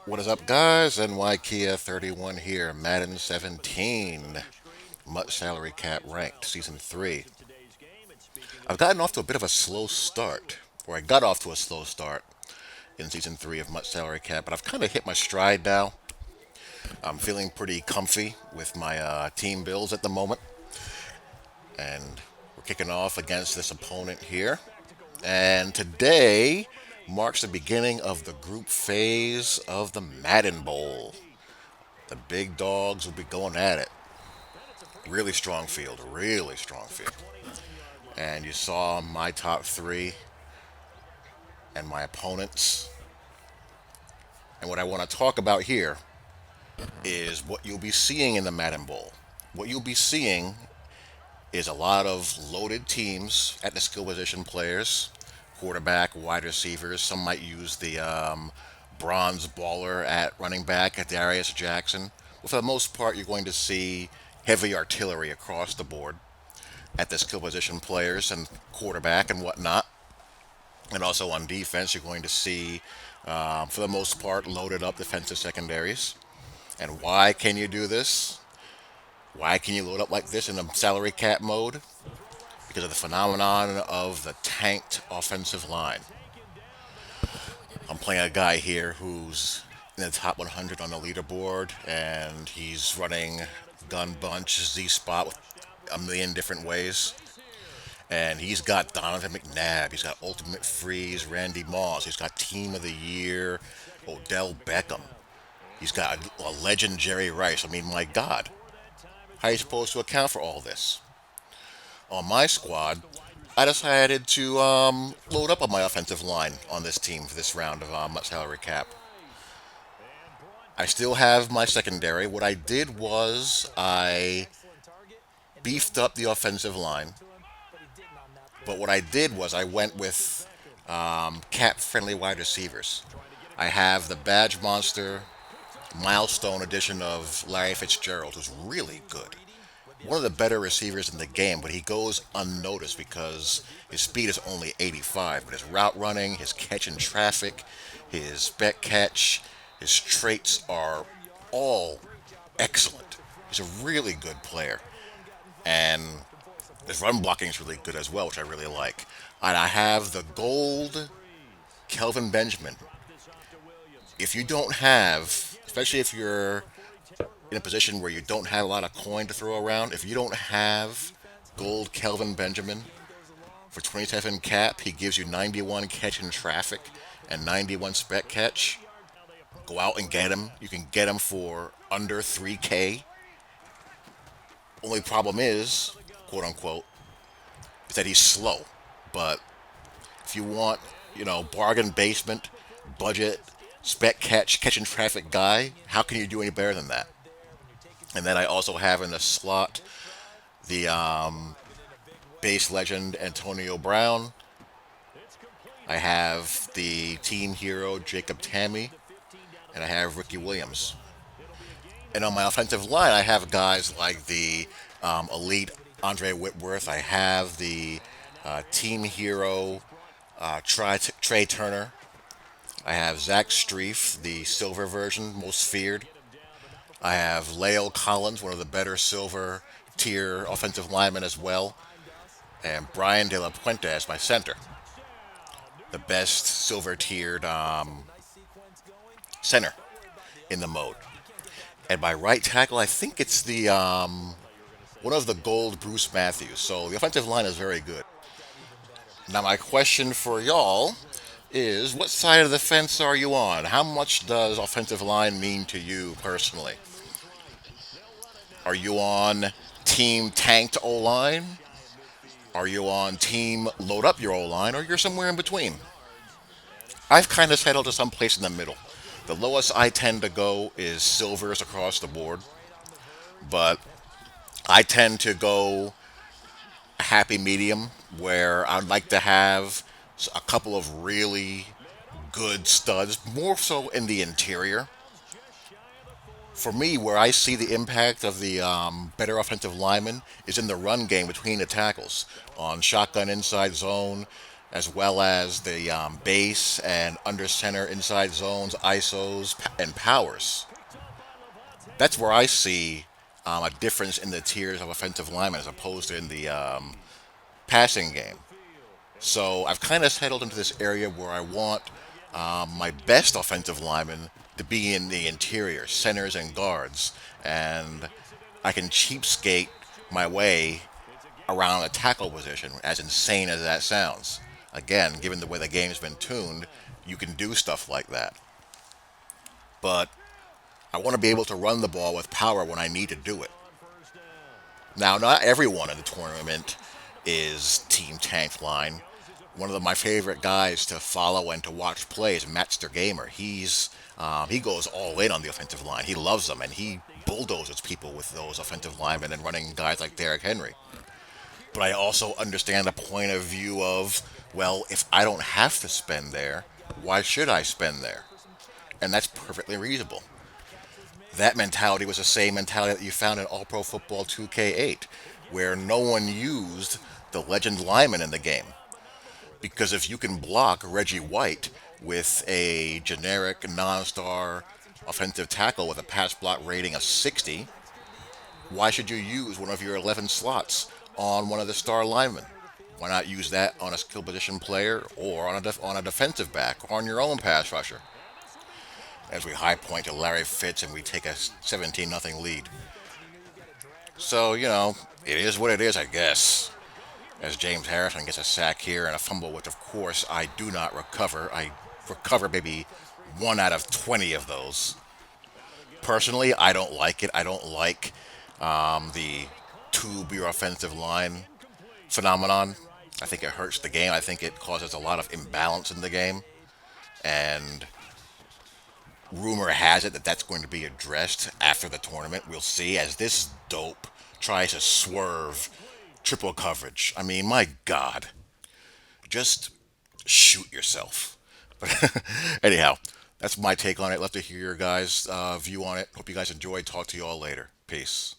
What is up, guys? NY 31 here, Madden 17, MUT salary cap ranked, season 3. I've gotten off to a bit of a slow start, or I got off to a slow start in season 3 of MUT salary cap, but I've kind of hit my stride now. I'm feeling pretty comfy with my team builds at the moment, and we're kicking off against this opponent here. And today marks the beginning of the group phase of the Madden Bowl. The big dogs will be going at it. Really strong field, really strong field. And you saw my top three and my opponents. And what I want to talk about here is what you'll be seeing in the Madden Bowl. What you'll be seeing is a lot of loaded teams at the skill position players, quarterback, wide receivers. Some might use the bronze baller at running back at Darius Jackson. But for the most part, you're going to see heavy artillery across the board at the skill position players and quarterback and whatnot. And also on defense, you're going to see, for the most part, loaded up defensive secondaries. And why can you do this? Why can you load up like this in a salary cap mode? Because of the phenomenon of the tanked offensive line. I'm playing a guy here who's in the top 100 on the leaderboard, and he's running gun bunch, Z spot with a million different ways. And he's got Donovan McNabb, he's got Ultimate Freeze, Randy Moss, he's got Team of the Year, Odell Beckham. He's got a legend, Jerry Rice. I mean, my God, how are you supposed to account for all this? On my squad, I decided to load up on my offensive line on this team for this round of salary cap. I still have my secondary. What I did was I beefed up the offensive line, but what I did was I went with cap-friendly wide receivers. I have the Badge Monster milestone edition of Larry Fitzgerald, who's really good. One of the better receivers in the game, but he goes unnoticed because his speed is only 85. But his route running, his catch in traffic, his spec catch, his traits are all excellent. He's a really good player. And his run blocking is really good as well, which I really like. And I have the gold Kelvin Benjamin. If you don't have, especially if you're in a position where you don't have a lot of coin to throw around, if you don't have gold Kelvin Benjamin for 27 cap, he gives you 91 catch in traffic and 91 spec catch. Go out and get him. You can get him for under 3K. Only problem is, quote unquote, is that he's slow. But if you want, bargain basement, budget, spec catch and traffic guy, how can you do any better than that? And then I also have in the slot the base legend Antonio Brown. I have the team hero Jacob Tammy, and I have Ricky Williams. And on my offensive line, I have guys like the elite Andre Whitworth. I have the team hero Trey Turner. I have Zach Streif, the silver version, most feared. I have Leo Collins, one of the better silver tier offensive linemen as well, and Brian De La Puente as my center, the best silver tiered center in the mode. And my right tackle, I think it's the one of the gold Bruce Matthews. So the offensive line is very good. Now my question for y'all is, what side of the fence are you on? How much does offensive line mean to you personally? Are you on team tanked O line? Are you on team load up your O line? Or you're somewhere in between? I've kind of settled to some place in the middle. The lowest I tend to go is silvers across the board, but I tend to go a happy medium where I'd like to have a couple of really good studs, more so in the interior. For me, where I see the impact of the better offensive lineman is in the run game between the tackles on shotgun inside zone as well as the base and under center inside zones, ISOs, and powers. That's where I see a difference in the tiers of offensive linemen as opposed to in the passing game. So I've kind of settled into this area where I want my best offensive linemen to be in the interior, centers and guards, and I can cheapskate my way around a tackle position, as insane as that sounds. Again, given the way the game's been tuned, you can do stuff like that. But I want to be able to run the ball with power when I need to do it. Now, not everyone in the tournament is Team Tank Line. One of my favorite guys to follow and to watch play is Matt Gamer. He goes all in on the offensive line. He loves them, and he bulldozes people with those offensive linemen and running guys like Derrick Henry. But I also understand the point of view of, well, if I don't have to spend there, why should I spend there? And that's perfectly reasonable. That mentality was the same mentality that you found in All Pro Football 2K8, where no one used the legend lineman in the game. Because if you can block Reggie White with a generic non-star offensive tackle with a pass block rating of 60, why should you use one of your 11 slots on one of the star linemen? Why not use that on a skill position player or on on a defensive back or on your own pass rusher? As we high point to Larry Fitz and we take a 17-0 lead. So, it is what it is, I guess. As James Harrison gets a sack here and a fumble, which of course I do not recover. I recover maybe 1 out of 20 of those. Personally, I don't like it. I don't like the tube your offensive line phenomenon. I think it hurts the game. I think it causes a lot of imbalance in the game. And rumor has it that that's going to be addressed after the tournament. We'll see as this dope tries to swerve triple coverage. I mean, my God. Just shoot yourself. But anyhow, that's my take on it. Love to hear your guys' view on it. Hope you guys enjoyed. Talk to you all later. Peace.